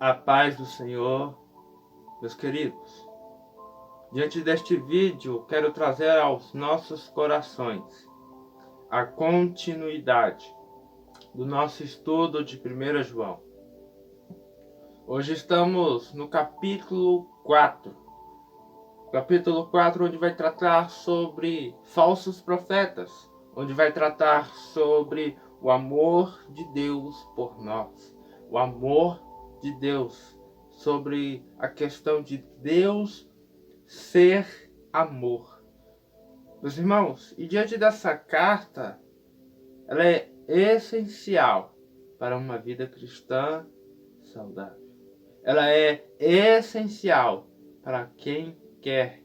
A paz do Senhor, meus queridos. Diante deste vídeo, quero trazer aos nossos corações a continuidade do nosso estudo de 1 João. Hoje estamos no capítulo 4. Capítulo 4, onde vai tratar sobre falsos profetas, onde vai tratar sobre o amor de Deus por nós. O amor de Deus, sobre a questão de Deus ser amor. Meus irmãos, e diante dessa carta, ela é essencial para uma vida cristã saudável. Ela é essencial para quem quer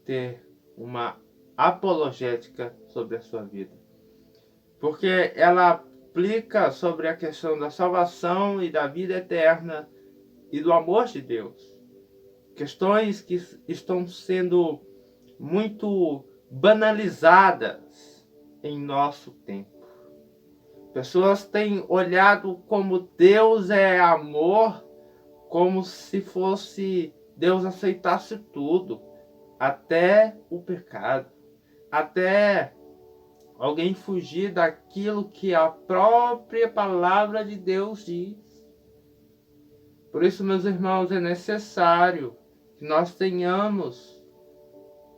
ter uma apologética sobre a sua vida. Porque ela aplica sobre a questão da salvação e da vida eterna e do amor de Deus. Questões que estão sendo muito banalizadas em nosso tempo. Pessoas têm olhado como Deus é amor, como se fosse Deus aceitasse tudo, até o pecado, até alguém fugir daquilo que a própria palavra de Deus diz. Por isso, meus irmãos, é necessário que nós tenhamos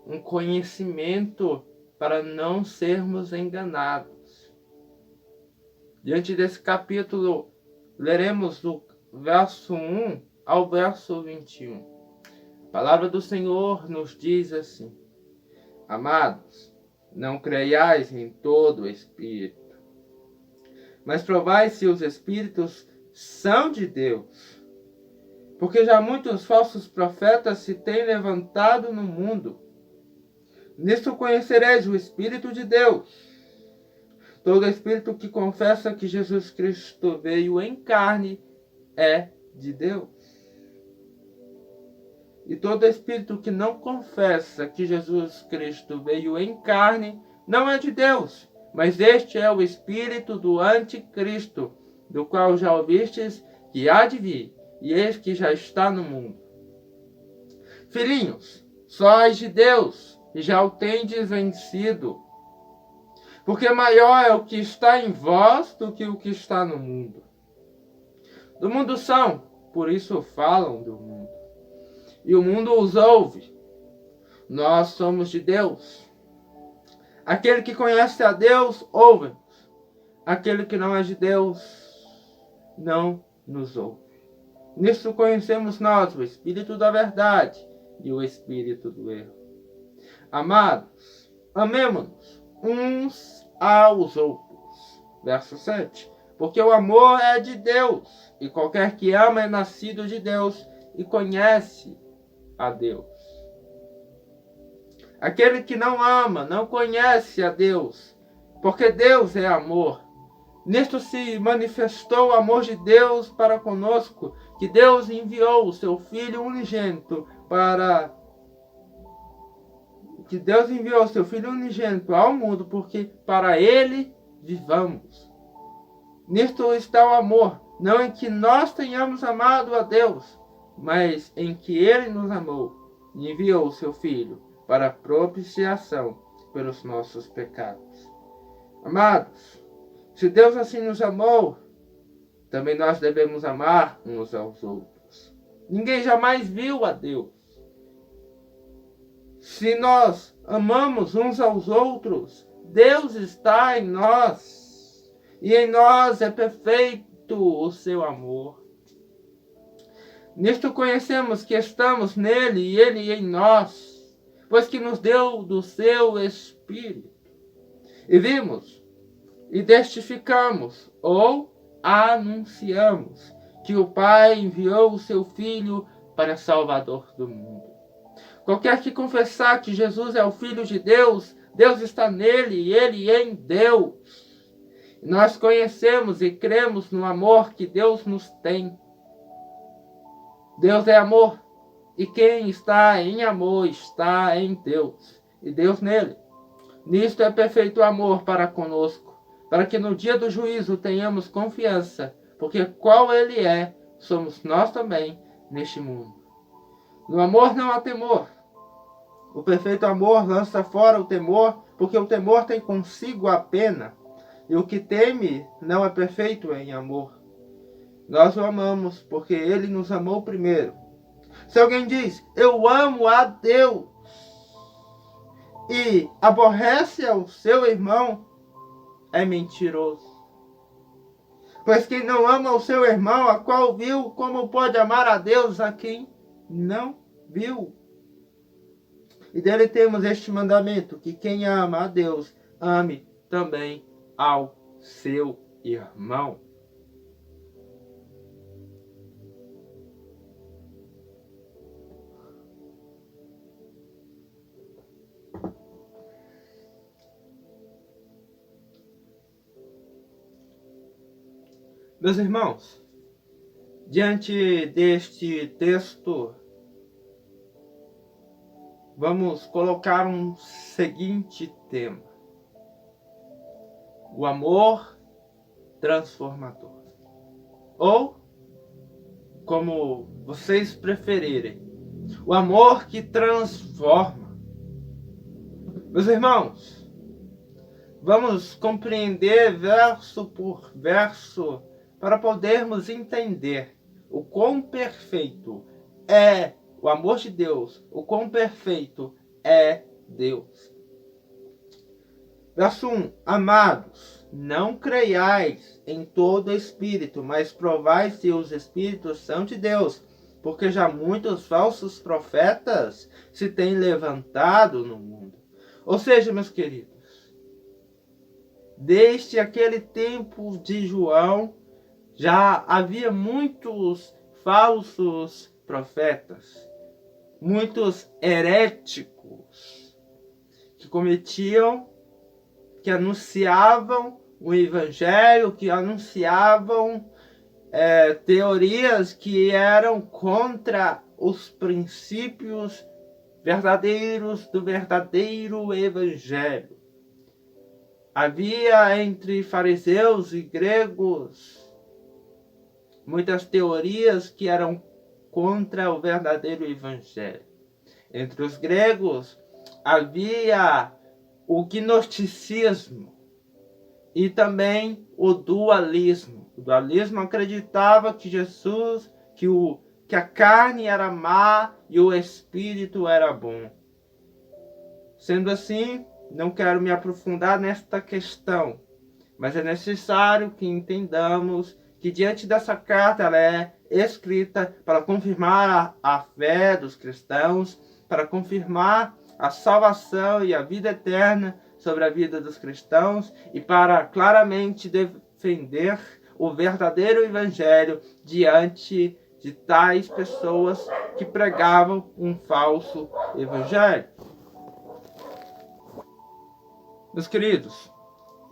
um conhecimento para não sermos enganados. Diante desse capítulo, leremos do verso 1 ao verso 21. A palavra do Senhor nos diz assim: Amados, não creiais em todo o Espírito, mas provai se os Espíritos são de Deus. Porque já muitos falsos profetas se têm levantado no mundo. Nisto conhecereis o Espírito de Deus. Todo Espírito que confessa que Jesus Cristo veio em carne é de Deus. E todo Espírito que não confessa que Jesus Cristo veio em carne não é de Deus, mas este é o Espírito do Anticristo, do qual já ouvistes que há de vir, e eis que já está no mundo. Filhinhos, sois de Deus, e já o tendes vencido, porque maior é o que está em vós do que o que está no mundo. Do mundo são, por isso falam do mundo, e o mundo os ouve. Nós somos de Deus. Aquele que conhece a Deus, ouve-nos. Aquele que não é de Deus, não nos ouve. Nisso conhecemos nós o Espírito da verdade e o Espírito do erro. Amados, amemo-nos uns aos outros. Verso 7. Porque o amor é de Deus, e qualquer que ama é nascido de Deus e conhece a Deus. Aquele que não ama não conhece a Deus, porque Deus é amor. Nisto se manifestou o amor de Deus para conosco, que Deus enviou o seu Filho unigênito ao mundo, porque para ele vivamos. Nisto está o amor, não em que nós tenhamos amado a Deus, mas em que ele nos amou e enviou o seu Filho para propiciação pelos nossos pecados. Amados, se Deus assim nos amou, também nós devemos amar uns aos outros. Ninguém jamais viu a Deus. Se nós amamos uns aos outros, Deus está em nós, e em nós é perfeito o seu amor. Nisto conhecemos que estamos nele e ele em nós, pois que nos deu do seu Espírito. E vimos e testificamos, ou anunciamos, que o Pai enviou o seu Filho para Salvador do mundo. Qualquer que confessar que Jesus é o Filho de Deus, Deus está nele e ele em Deus. Nós conhecemos e cremos no amor que Deus nos tem. Deus é amor, e quem está em amor está em Deus, e Deus nele. Nisto é perfeito amor para conosco, para que no dia do juízo tenhamos confiança, porque qual ele é, somos nós também neste mundo. No amor não há temor. O perfeito amor lança fora o temor, porque o temor tem consigo a pena, e o que teme não é perfeito em amor. Nós o amamos porque ele nos amou primeiro. Se alguém diz, eu amo a Deus, e aborrece ao seu irmão, é mentiroso. Pois quem não ama o seu irmão, a qual viu, como pode amar a Deus a quem não viu? E dele temos este mandamento, que quem ama a Deus, ame também ao seu irmão. Meus irmãos, diante deste texto, vamos colocar um seguinte tema: o amor transformador. Ou, como vocês preferirem, o amor que transforma. Meus irmãos, vamos compreender verso por verso para podermos entender o quão perfeito é o amor de Deus, o quão perfeito é Deus. Verso 1. Amados, não creiais em todo espírito, mas provai se os espíritos são de Deus, porque já muitos falsos profetas se têm levantado no mundo. Ou seja, meus queridos, desde aquele tempo de João, já havia muitos falsos profetas, muitos heréticos que anunciavam o evangelho, que anunciavam teorias que eram contra os princípios verdadeiros do verdadeiro evangelho. Havia entre fariseus e gregos muitas teorias que eram contra o verdadeiro evangelho. Entre os gregos havia o gnosticismo e também o dualismo. O dualismo acreditava que Jesus, que a carne era má e o espírito era bom. Sendo assim, não quero me aprofundar nesta questão, mas é necessário que entendamos que diante dessa carta ela é escrita para confirmar a fé dos cristãos, para confirmar a salvação e a vida eterna sobre a vida dos cristãos e para claramente defender o verdadeiro evangelho diante de tais pessoas que pregavam um falso evangelho. Meus queridos,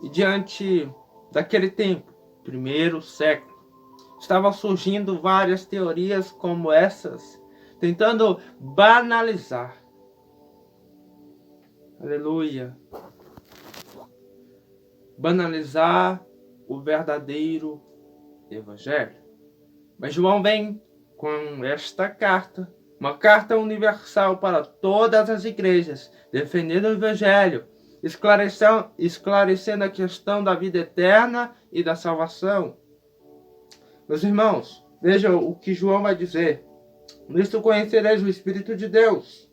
e diante daquele tempo, primeiro século, estavam surgindo várias teorias como essas, tentando banalizar. Aleluia. Banalizar o verdadeiro evangelho. Mas João vem com esta carta, uma carta universal para todas as igrejas, defendendo o evangelho, esclarecendo a questão da vida eterna e da salvação. Meus irmãos, vejam o que João vai dizer. Nisto conhecereis o Espírito de Deus.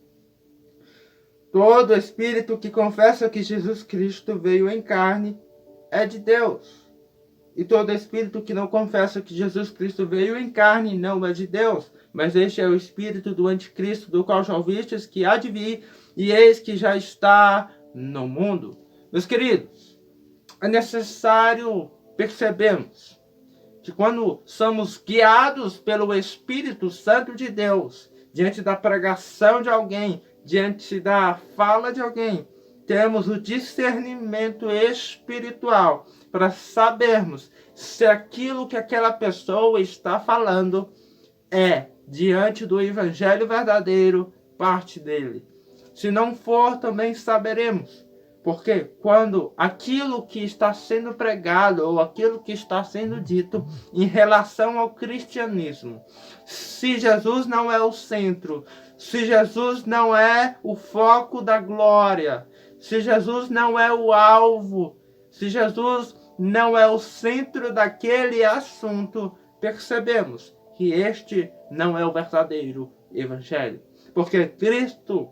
Todo espírito que confessa que Jesus Cristo veio em carne é de Deus. E todo espírito que não confessa que Jesus Cristo veio em carne não é de Deus. Mas este é o espírito do anticristo, do qual já ouvistes que há de vir, e eis que já está no mundo. Meus queridos, é necessário percebermos que quando somos guiados pelo Espírito Santo de Deus, diante da pregação de alguém, diante da fala de alguém, temos o discernimento espiritual para sabermos se aquilo que aquela pessoa está falando é diante do evangelho verdadeiro, parte dele. Se não for, também saberemos, Porque quando aquilo que está sendo pregado ou aquilo que está sendo dito em relação ao cristianismo, se Jesus não é o centro, se Jesus não é o foco da glória, se Jesus não é o alvo, se Jesus não é o centro daquele assunto, percebemos que este não é o verdadeiro evangelho. Porque Cristo,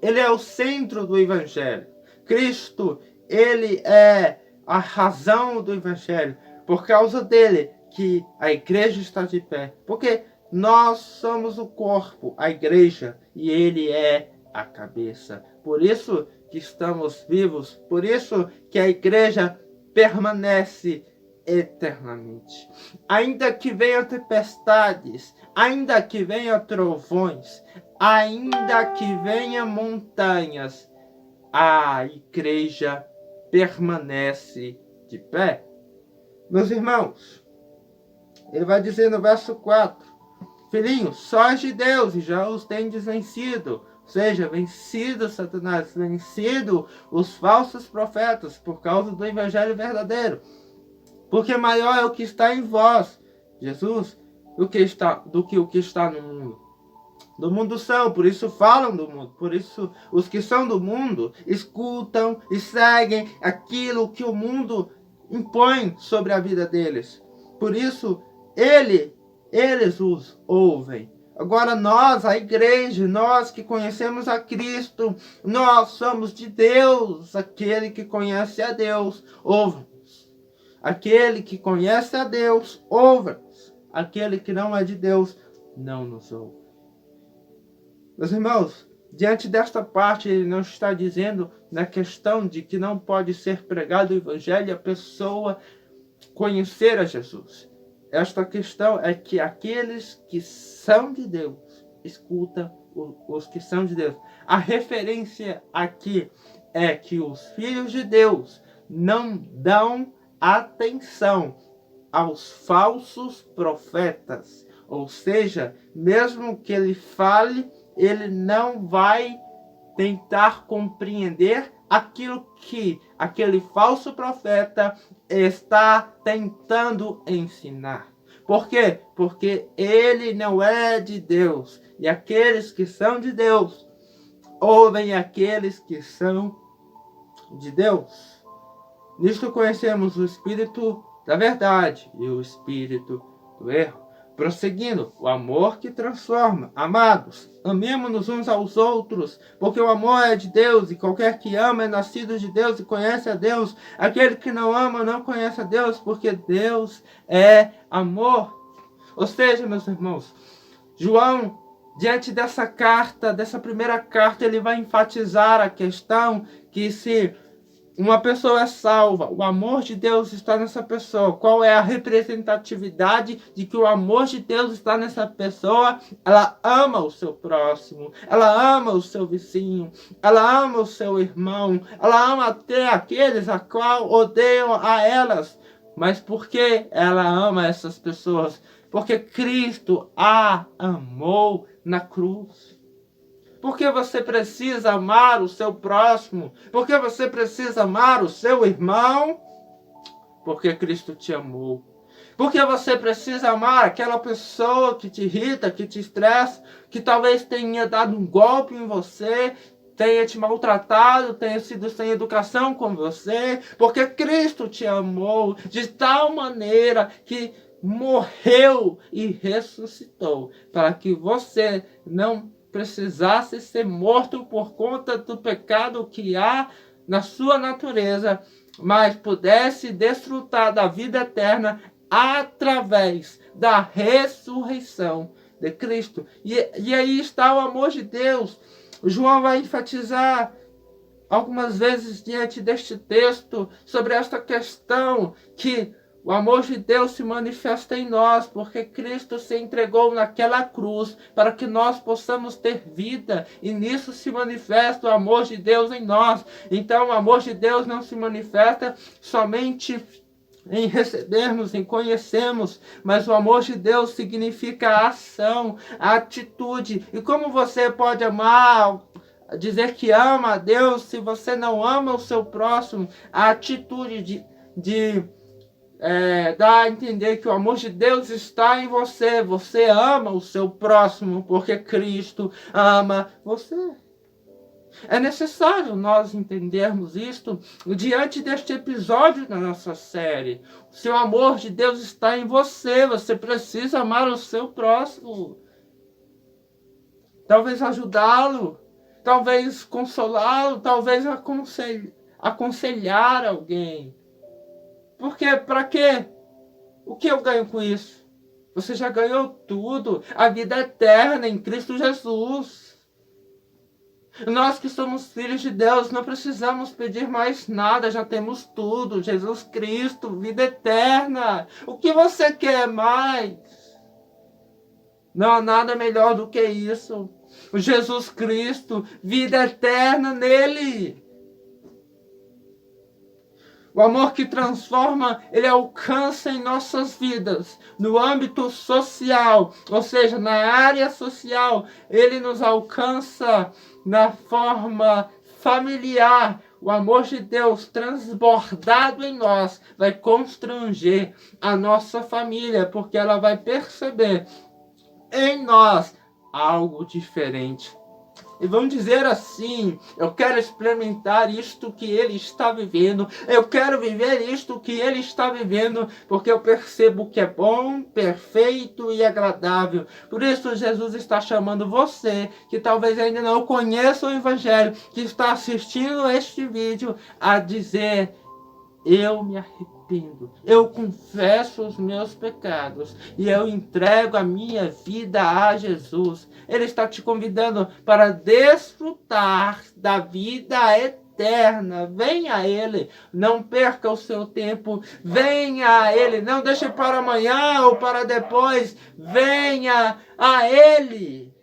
ele é o centro do evangelho. Cristo, ele é a razão do evangelho. Por causa dele que a igreja está de pé. Porque nós somos o corpo, a igreja, e ele é a cabeça. Por isso que estamos vivos, por isso que a igreja permanece eternamente. Ainda que venham tempestades, ainda que venham trovões, ainda que venham montanhas, a igreja permanece de pé. Meus irmãos, ele vai dizer no verso 4, filhinhos, sós de Deus e já os tendes vencido. Ou seja, vencido Satanás, vencido os falsos profetas por causa do evangelho verdadeiro. Porque maior é o que está em vós, Jesus, do que o que está no mundo. Do mundo são, por isso falam do mundo. Por isso os que são do mundo escutam e seguem aquilo que o mundo impõe sobre a vida deles. Por isso eles os ouvem. Agora nós, a igreja, nós que conhecemos a Cristo, nós somos de Deus. Aquele que conhece a Deus, ouve-nos. Aquele que conhece a Deus, ouve-nos. Aquele que não é de Deus, não nos ouve. Meus irmãos, diante desta parte, ele não está dizendo na questão de que não pode ser pregado o evangelho e a pessoa conhecer a Jesus. Esta questão é que aqueles que são de Deus escutam os que são de Deus. A referência aqui é que os filhos de Deus não dão atenção aos falsos profetas. Ou seja, mesmo que ele fale, ele não vai tentar compreender aquilo que aquele falso profeta está tentando ensinar. Por quê? Porque ele não é de Deus. E aqueles que são de Deus ouvem aqueles que são de Deus. Nisto conhecemos o espírito da verdade e o espírito do erro. Prosseguindo, o amor que transforma. Amados, amemo-nos uns aos outros, porque o amor é de Deus, e qualquer que ama é nascido de Deus e conhece a Deus. Aquele que não ama não conhece a Deus, porque Deus é amor. Ou seja, meus irmãos, João, diante dessa carta, dessa primeira carta, ele vai enfatizar a questão que se uma pessoa é salva, o amor de Deus está nessa pessoa. Qual é a representatividade de que o amor de Deus está nessa pessoa? Ela ama o seu próximo, ela ama o seu vizinho, ela ama o seu irmão, ela ama até aqueles a qual odeiam a elas. Mas por que ela ama essas pessoas? Porque Cristo a amou na cruz. Porque você precisa amar o seu próximo? Porque você precisa amar o seu irmão? Porque Cristo te amou. Porque você precisa amar aquela pessoa que te irrita, que te estressa, que talvez tenha dado um golpe em você, tenha te maltratado, tenha sido sem educação com você. Porque Cristo te amou de tal maneira que morreu e ressuscitou para que você não precisasse ser morto por conta do pecado que há na sua natureza, mas pudesse desfrutar da vida eterna através da ressurreição de Cristo. E aí está o amor de Deus. João vai enfatizar algumas vezes diante deste texto sobre esta questão que o amor de Deus se manifesta em nós, porque Cristo se entregou naquela cruz para que nós possamos ter vida, e nisso se manifesta o amor de Deus em nós. Então o amor de Deus não se manifesta somente em recebermos, em conhecermos, mas o amor de Deus significa a ação, a atitude. E como você pode amar dizer que ama a Deus, se você não ama o seu próximo, a atitude de dar a entender que o amor de Deus está em você. Você ama o seu próximo porque Cristo ama você. É necessário nós entendermos isto diante deste episódio da nossa série. O seu amor de Deus está em você. Você precisa amar o seu próximo. Talvez ajudá-lo, talvez consolá-lo, talvez aconselhar alguém. Porque para quê? O que eu ganho com isso? Você já ganhou tudo, a vida eterna em Cristo Jesus. Nós que somos filhos de Deus, não precisamos pedir mais nada, já temos tudo. Jesus Cristo, vida eterna. O que você quer mais? Não há nada melhor do que isso. O Jesus Cristo, vida eterna nele. O amor que transforma, ele alcança em nossas vidas, no âmbito social, ou seja, na área social, ele nos alcança na forma familiar. O amor de Deus transbordado em nós vai constranger a nossa família, porque ela vai perceber em nós algo diferente. E vão dizer assim: eu quero experimentar isto que ele está vivendo, eu quero viver isto que ele está vivendo, porque eu percebo que é bom, perfeito e agradável. Por isso Jesus está chamando você, que talvez ainda não conheça o Evangelho, que está assistindo este vídeo, a dizer: eu me arrependo, eu confesso os meus pecados e eu entrego a minha vida a Jesus. Ele está te convidando para desfrutar da vida eterna. Venha a Ele, não perca o seu tempo. Venha a Ele, não deixe para amanhã ou para depois. Venha a Ele.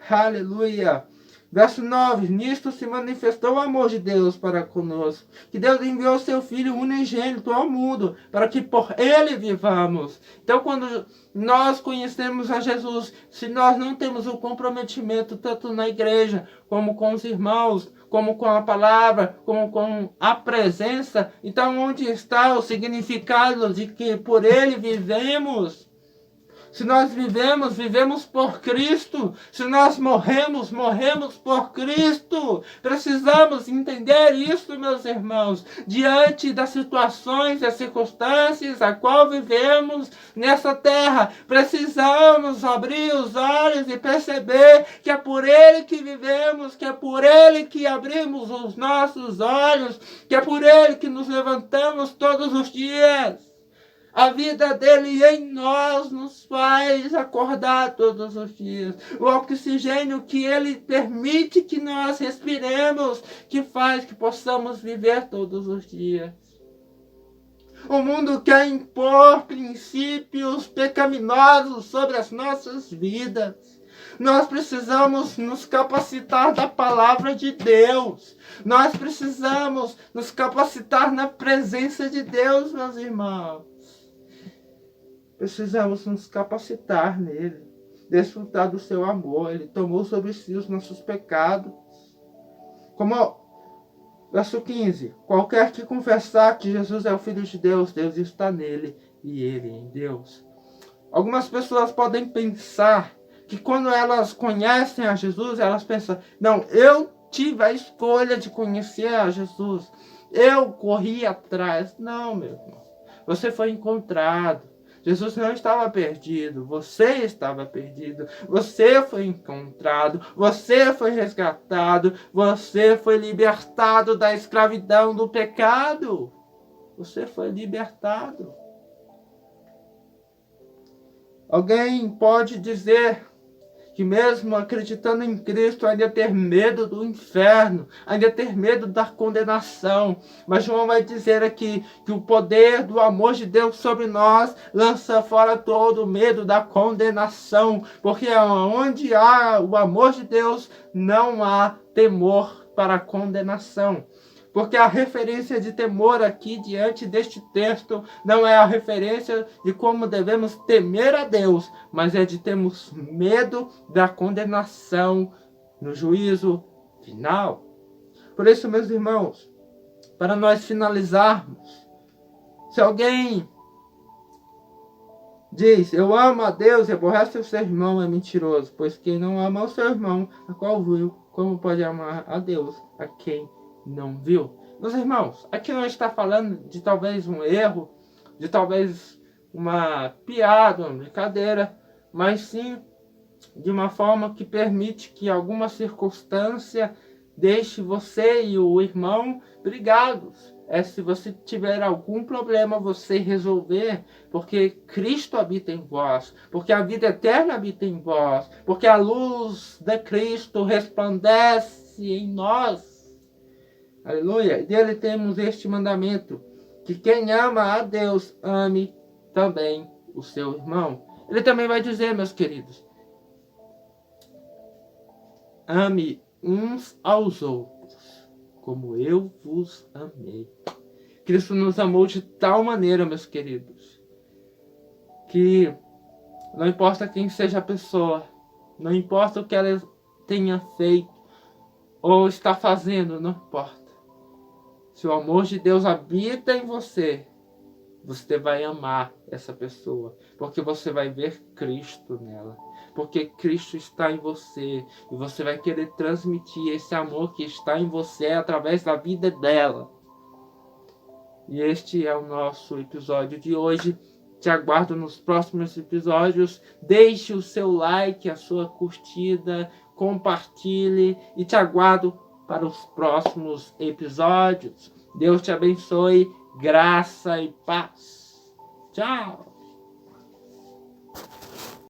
Aleluia. Verso 9, nisto se manifestou o amor de Deus para conosco, que Deus enviou seu Filho unigênito ao mundo, para que por ele vivamos. Então, quando nós conhecemos a Jesus, se nós não temos o comprometimento, tanto na igreja, como com os irmãos, como com a palavra, como com a presença, então onde está o significado de que por ele vivemos? Se nós vivemos, vivemos por Cristo. Se nós morremos, morremos por Cristo. Precisamos entender isso, meus irmãos, diante das situações, das circunstâncias a qual vivemos nessa terra. Precisamos abrir os olhos e perceber que é por Ele que vivemos, que é por Ele que abrimos os nossos olhos, que é por Ele que nos levantamos todos os dias. A vida dele em nós nos faz acordar todos os dias. O oxigênio que ele permite que nós respiremos, que faz que possamos viver todos os dias. O mundo quer impor princípios pecaminosos sobre as nossas vidas. Nós precisamos nos capacitar da palavra de Deus. Nós precisamos nos capacitar na presença de Deus, meus irmãos. Precisamos nos capacitar nele, desfrutar do seu amor. Ele tomou sobre si os nossos pecados. Como verso 15, qualquer que confessar que Jesus é o Filho de Deus, Deus está nele e ele em Deus. Algumas pessoas podem pensar que quando elas conhecem a Jesus, elas pensam: não, eu tive a escolha de conhecer a Jesus, eu corri atrás. Não, meu irmão, você foi encontrado. Jesus não estava perdido, você estava perdido, você foi encontrado, você foi resgatado, você foi libertado da escravidão do pecado, você foi libertado. Alguém pode dizer que mesmo acreditando em Cristo, ainda ter medo do inferno, ainda ter medo da condenação. Mas João vai dizer aqui que o poder do amor de Deus sobre nós lança fora todo o medo da condenação, porque onde há o amor de Deus, não há temor para a condenação. Porque a referência de temor aqui diante deste texto não é a referência de como devemos temer a Deus, mas é de termos medo da condenação no juízo final. Por isso, meus irmãos, para nós finalizarmos, se alguém diz, eu amo a Deus e aborrece o seu irmão, é mentiroso, pois quem não ama o seu irmão, a qual viu, como pode amar a Deus, a quem não viu? Meus irmãos, aqui não está falando de talvez um erro, de talvez uma piada, uma brincadeira, mas sim de uma forma que permite que alguma circunstância deixe você e o irmão brigados. É se você tiver algum problema, você resolver, porque Cristo habita em vós, porque a vida eterna habita em vós, porque a luz de Cristo resplandece em nós. Aleluia! E dele temos este mandamento, que quem ama a Deus, ame também o seu irmão. Ele também vai dizer, meus queridos, ame uns aos outros, como eu vos amei. Cristo nos amou de tal maneira, meus queridos, que não importa quem seja a pessoa, não importa o que ela tenha feito ou está fazendo, não importa. Se o amor de Deus habita em você, você vai amar essa pessoa, porque você vai ver Cristo nela, porque Cristo está em você, e você vai querer transmitir esse amor que está em você através da vida dela. E este é o nosso episódio de hoje. Te aguardo nos próximos episódios. Deixe o seu like, a sua curtida, compartilhe e te aguardo para os próximos episódios. Deus te abençoe, graça e paz. Tchau!